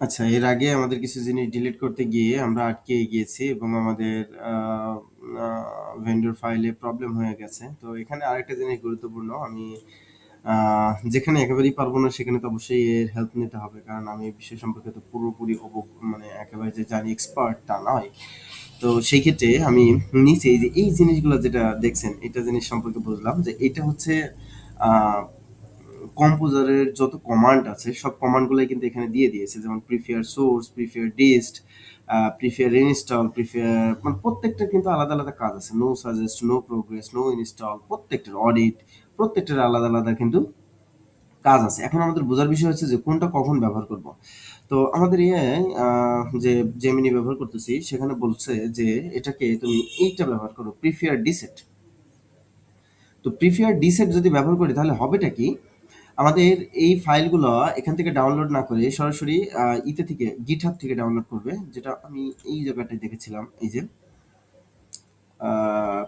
আচ্ছা, এর আগে আমাদের কিছু জিনিস ডিলিট করতে গিয়ে আমরা আটকে গিয়েছি এবং আমাদের ভেন্ডর ফাইলে প্রবলেম হয়ে গেছে। তো এখানে আরেকটা জিনিস গুরুত্বপূর্ণ, আমি যেখানে একেবারেই পারবো না সেখানে তো অবশ্যই এর হেল্প নিতে হবে, কারণ আমি এই বিষয় সম্পর্কে তো পুরোপুরি মানে একেবারে যে জানি এক্সপার্ট তা নয়। তো সেই ক্ষেত্রে আমি নিচে এই যে এই জিনিসগুলো যেটা দেখছেন এটা জিনিস সম্পর্কে বুঝলাম যে এটা হচ্ছে আহ কম্পোজারের যত কমান্ড আছে সব কমান্ডগুলোই কিন্তু এখানে দিয়ে দিয়েছে, যেমন prefer source, prefer dist, prefer install, prefer, মানে প্রত্যেকটা কিন্তু আলাদা আলাদা কাজ আছে। No suggest, no progress, no install, প্রত্যেকটার অডিট, প্রত্যেকটার আলাদা আলাদা কিন্তু কাজ আছে। এখন আমাদের বোঝার বিষয় হচ্ছে যে কোনটা কখন ব্যবহার করব। তো আমাদের যে জেমিনি ব্যবহার করতেছি সেখানে বলছে যে এটাকে তুমি এইটা ব্যবহার করো, প্রিফেয়ার ডিসেট। তো প্রিফেয়ার ডিসেট যদি ব্যবহার করি তাহলে হবেটা কি, আমাদের এই ফাইলগুলো এখান থেকে ডাউনলোড না করে সরাসরি ইতে থেকে গিটহাব থেকে ডাউনলোড করবে, যেটা আমি এই জায়গাটায় দেখেছিলাম। এই যে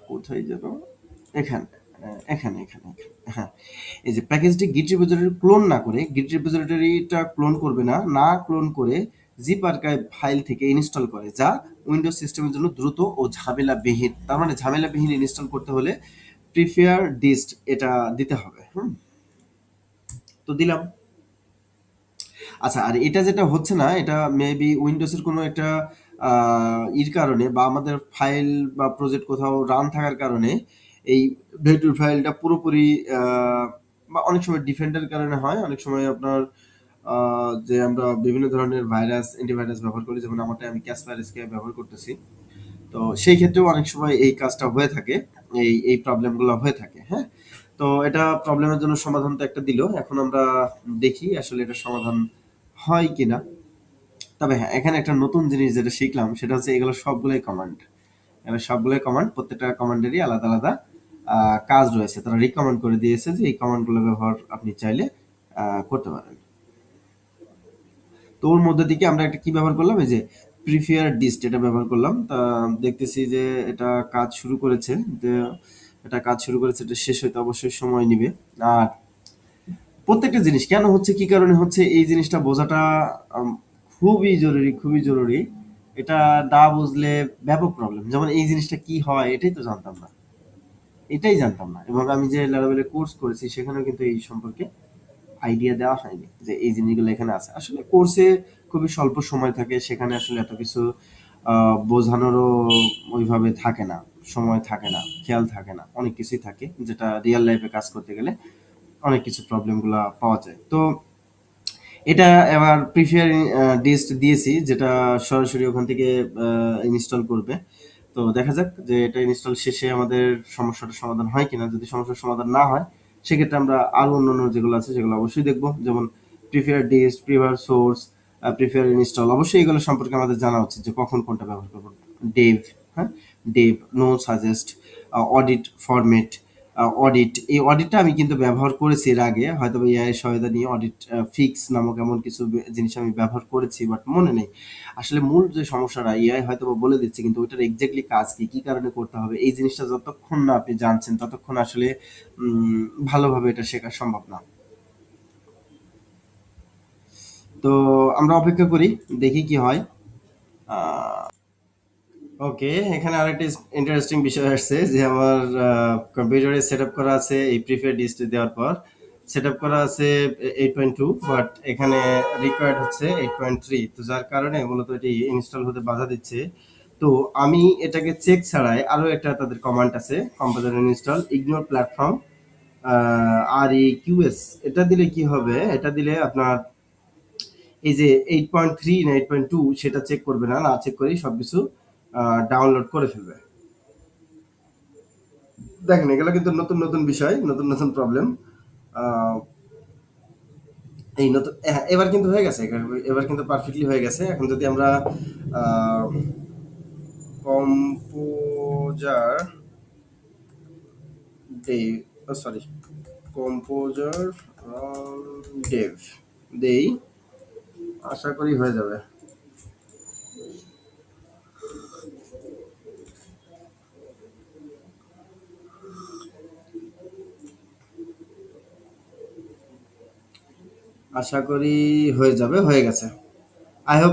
কোথায় যেন, এখানে, এখানে, হ্যাঁ, এই যে প্যাকেজটি গিট রিপোজিটরি ক্লোন না করে, গিট রিপোজিটরিটা ক্লোন করবে না, না ক্লোন করে জিপ আর্কাইভ ফাইল থেকে ইনস্টল করে, যা উইন্ডোজ সিস্টেমের জন্য দ্রুত ও ঝামেলাবিহীন। তার মানে ঝামেলাবিহীন ইনস্টল করতে হলে প্রিফেয়ার ডিস্ট এটা দিতে হবে। তো দিলাম। আচ্ছা, আর এটা যেটা হচ্ছে না, এটা মেবি উইন্ডোজের কোনো একটা ইর কারণে, বা আমাদের ফাইল বা প্রজেক্ট কোথাও রান থাকার কারণে এই ভেক্টর ফাইলটা পুরোপুরি বা অনেক সময় ডিফেন্ডের কারণে হয়, অনেক সময় আপনার যে আমরা বিভিন্ন ধরনের ভাইরাস, অ্যান্টিভাইরাস ব্যবহার করি, যেমন আমারটা আমি ক্যাসপাইরাসকে ব্যবহার করতেছি। তো সেই ক্ষেত্রেও অনেক সময় এই কাজটা হয়ে থাকে, এই প্রবলেমগুলো হয়ে থাকে। হ্যাঁ, তো এটা প্রবলেমের জন্য সমাধান তো একটা দিল, এখন আমরা দেখি আসলে এটা সমাধান হয় কিনা। তবে হ্যাঁ, এখানে একটা নতুন জিনিস যেটা শিখলাম সেটা হচ্ছে এগুলো সবগুলোই কমান্ড। এগুলো সবগুলোই কমান্ড, প্রত্যেকটা কমান্ডেরই আলাদা আলাদা কাজ রয়েছে। তারা রিকমেন্ড করে দিয়েছে যে এই কমান্ডগুলো ব্যবহার আপনি চাইলে করতে পারেন। তো ওর মধ্যে থেকে আমরা একটা কি ব্যবহার করলাম, এই যে প্রিফেয়ার ডিস্ট এটা ব্যবহার করলাম। তা দেখতেছি যে এটা কাজ শুরু করেছে, যে এটা কাজ শুরু করেছে, এটা শেষ হইতে অবশ্যই সময় নিবে। আর প্রত্যেকটা জিনিস কেন হচ্ছে, কি কারণে হচ্ছে, এই জিনিসটা বোঝাটা আম, খুবই জরুরি, খুবই জরুরি। এটা না বুঝলে ব্যাপক প্রবলেম। যেমন এই জিনিসটা কি হয় এটাই তো জানতাম না, এটাই জানতাম না, এবং আমি যে লেভেলে কোর্স করেছি সেখানেও কিন্তু এই সম্পর্কে আইডিয়া দেওয়া হয়নি যে এই জিনিসগুলো এখানে আছে। আসলে কোর্সে খুবই স্বল্প সময় থাকে, সেখানে আসলে এত কিছু বোঝানোরও ওইভাবে থাকে না, সময় থাকে না, খেয়াল থাকে না, অনেক কিছুই থাকে যেটা রিয়েল লাইফে কাজ করতে গেলে অনেক কিছু প্রবলেমগুলো পাওয়া যায়। তো এটা এবার প্রিফেয়ার ডিস্ট দিয়েছি, যেটা সরাসরি ওখান থেকে ইনস্টল করবে। তো দেখা যাক যে এটা ইনস্টল শেষে আমাদের সমস্যাটার সমাধান হয় কিনা। যদি সমস্যার সমাধান না হয় সেক্ষেত্রে আমরা আরো অন্যান্য যেগুলো আছে সেগুলো অবশ্যই দেখবো, যেমন prefer dist, prefer source, prefer install. অবশ্যই এগুলো সম্পর্কে আমাদের জানা উচিত যে কখন কোনটা ব্যবহার করবো। ডেভ, হ্যাঁ, dev, no suggest, audit format, audit, এই অডিটটা আমি কিন্তু ব্যবহার করেছি এর আগে, হয়তো এআই এর সহায়তা নিয়ে অডিট ফিক্স নামক এমন কিছু জিনিস আমি ব্যবহার করেছি, বাট মনে নেই। আসলে মূল যে সমস্যাটা এআই হয়তো বা বলে দিচ্ছে, কিন্তু ওইটার এক্স্যাক্টলি কাজ কি, কি কারণে করতে হবে, এই জিনিসটা যতক্ষণ না আপনি জানছেন ততক্ষণ আসলে ভালোভাবে এটা শেখা সম্ভব না। তো আমরা অপেক্ষা করি, দেখি কি হয়। ওকে, এখানে আরেকটা ইন্টারেস্টিং বিষয় আসছে যে আমার কম্পিউটারে সেট আপ করা আছে এই প্রিফেয়ার ডিসপ্লে দেওয়ার পর, সেট আপ করা আছে 8.2, বাট এখানে রিকোয়ার্ড হচ্ছে 8.3। তো যার কারণে মূলত এটি ইনস্টল হতে বাধা দিচ্ছে। তো আমি এটাকে চেক ছাড়াই আরো একটা তাদের কমান্ড আছে, কম্পিউটার ইনস্টল ইগনোর প্ল্যাটফর্ম আর ই কিউএস। এটা দিলে কি হবে, এটা দিলে আপনার এই যে 8.3 না 8.2 সেটা চেক করবে না, না চেক করেই সবকিছু ডাউনলোড করে ফেলবে। দেখেন এগুলো কিন্তু নতুন নতুন বিষয়, নতুন নতুন প্রবলেম। এই নতুন, হ্যাঁ, এবার কিন্তু হয়ে গেছে, এবার কিন্তু পারফেক্টলি হয়ে গেছে। এখন যদি আমরা composer Dave, sorry, composer Dave দেই, আশা করি হয়ে যাবে। আশা করি হয়ে যাবে, হয়ে গেছে। I hope